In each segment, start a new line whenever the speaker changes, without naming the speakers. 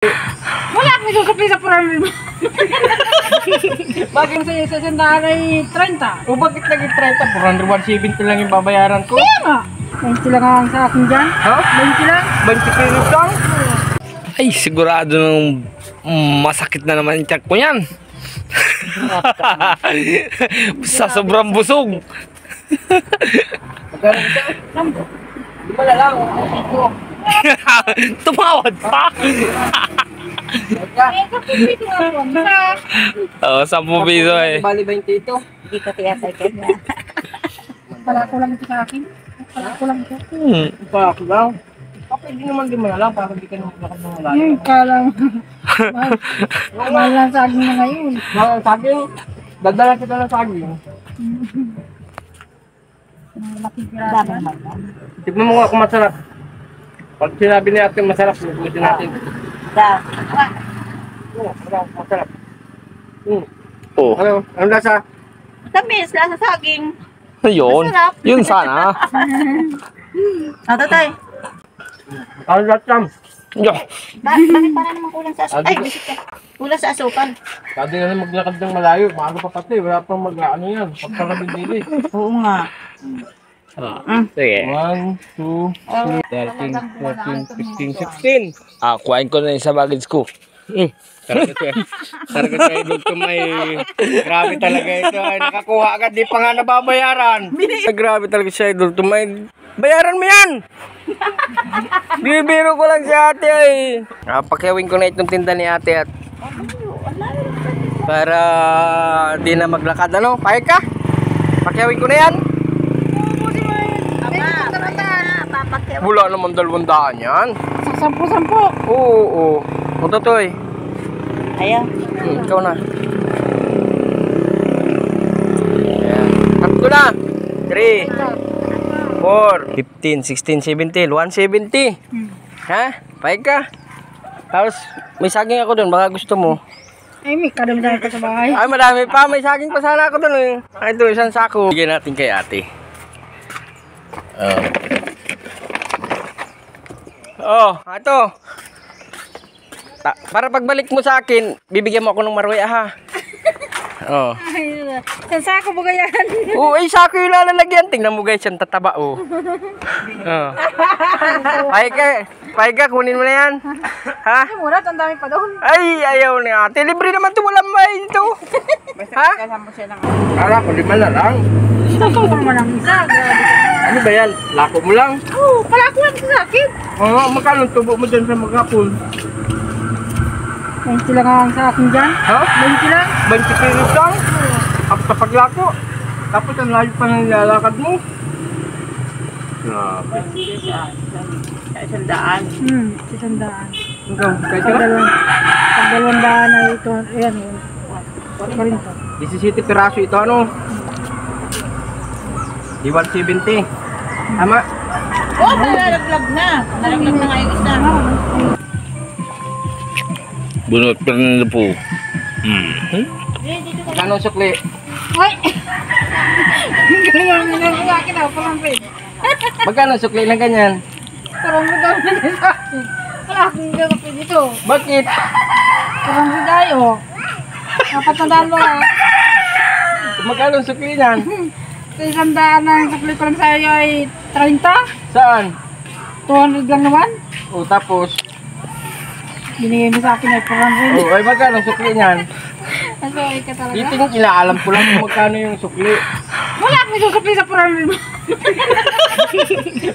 Wala akong susupli sa program. Bakit sa'yo sa sandahan ay 30?
O bakit naging 30? 470 lang yung babayaran ko.
Kaya nga. 20 lang ang sa akin dyan.
Ha?
20 lang.
20 kilos lang?
Ay, sigurado nang masakit na naman yung tiyak ko yan. Sa sobrang busog.
Magkano ito? 5 na lang.
Tumawad pa.
Eh, kapit nga po.
Oo, 10 piso eh.
Bali 20 ito.
Hindi ko tiyasay ka niya. Pala ko lang ito sa akin. Pala ko lang ito.
Bakit lang? Pwede naman din mo na lang para hindi ka naman lakad ng malayo.
Ka lang. Mahal lang sa akin na ngayon.
Mahal ang saging. Dadala kita ng saging.
Malaking piraso.
Tignan mo nga kung masarap. Pag sinabi ni ate masarap, ulitin natin. Oo, masarap.
Oh,
Ano? Anong lasa?
Tamis, lasa saging.
ayun. Yun sana.
Tatay.
Ano lahat
Yo.
Bakit para naman kulang sa asukal? Ay, bisit ka. Kulang sa asukal.
Sabi nga na maglakad ng malayo, maaga pa pati, wala pang mag-ano yan, pagkarabing dili.
Oo nga.
Sige.
1, 2, 13, 14, 15, 16.
Kuhain ko na yung sa baggage ko.
Talaga ito eh. Talaga ito eh, doon may... Grabe talaga ito ay nakakuha agad, di pa nga nababayaran. Grabe talaga siya, doon may... Bayaran mo yan! Bibiro ko lang si ate ay. Pakyawin ko na itong tinda ni ate at... Para di na maglakad, ano? Pahig ka? Pakyawin ko na yan. Wala naman 200 yan.
Sa 10-10.
Oo. O Totoy.
Ayaw.
Ikaw na. Ayan. Tatlo na. 3, 4, 15, 16, 17, 170. Ha? Pahig ka. Tapos may saging ako doon. Baka gusto mo.
Ay, may kadami-dami ka sa bahay.
Ay, madami pa. May saging pa sana ako doon eh. Ay, ito, isang sako. Bigyan natin kay ate. Ito. Para pagbalik mo sa akin, bibigyan mo ako ng maruya ha.
Ay, saan sako ba yan?
Ay, sako yung lalagyan. Tingnan mo guys, yung tataba Pahig ka, kunin mo na yan. Ha?
Ay, muna, ang dami pa doon.
Ay, ayaw na ate. Libre naman ito, walang may ito. Ha? Kala ko, 5 na lang.
Sako pa naman ang isa.
Ano ba yan? Lako mo lang.
Oo, pala ko lang sa akin.
Magkano tubo mo dyan sa maghapon?
20 lang ang sa akin dyan.
Ha?
20 lang.
20 kilos lang? Sa paglako. Tapos ang layo pa ng nilalakad mo. Grabe.
Isandaan. 100.
Ikaw, kahit ka lang?
Pag 200 na ito, ayan, yun.
17 piraso ito, ano? Di 170. Tama?
Oo, nalaglag na. Nalaglag na nga yung isa.
Bunot pa rin na po.
Magkano ang sukli?
Ay! Galing mo na sa akin ako, parang red.
Magkano ang sukli na ganyan?
Parang red na sa akin. Wala akong gagapin dito.
Bakit?
Parang red tayo. Dapat na dalawa.
Magkano ang sukli niyan?
Sa 100 ang sakli ko lang sa iyo ay 30.
Saan?
200 lang naman.
Tapos?
Binigay mo sa akin ay parang red.
Ay magkano ang sukli niyan?
Nasuhay ka talaga.
Iting inaalam ko lang kung magkano yung sukli.
Wala akong susupli sa parang red.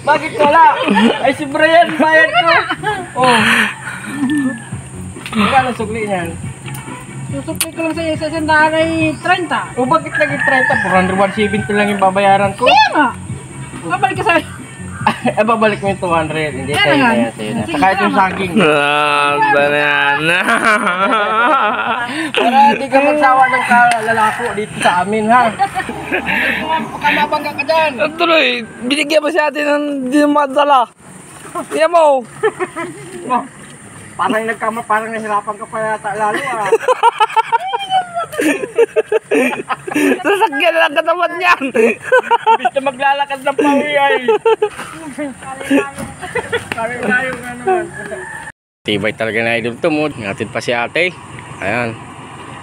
Bakit wala? Ay si Brian, bayad ko. Magkano ang sukli niyan?
Susupli ko lang sa iyo sa sandahan ay 30.
Bakit naging 30? 470 lang yung babayaran ko.
Kaya nga. Babalik ka sa iyo.
Babalik mo yung 200. Hindi,
Yan
sa'yo
nga.
na yan, sa'yo na. Saka itong saging.
Banana.
Para hindi ka magsawa ng lalako dito sa amin, ha? Baka mabangga ka dyan.
Tuloy, binigyan mo si ate ng di madala. Yan mo.
Parang nahirapan ka pa yata lalo, ah.
Sasakyan lang katapat niyan.
Imbis na maglalakad ng pawi ay. Kali tayo nga naman. Tibay talaga na idol to mo. Ngatid pa si ate. Ayan.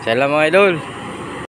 Salamat mga idol.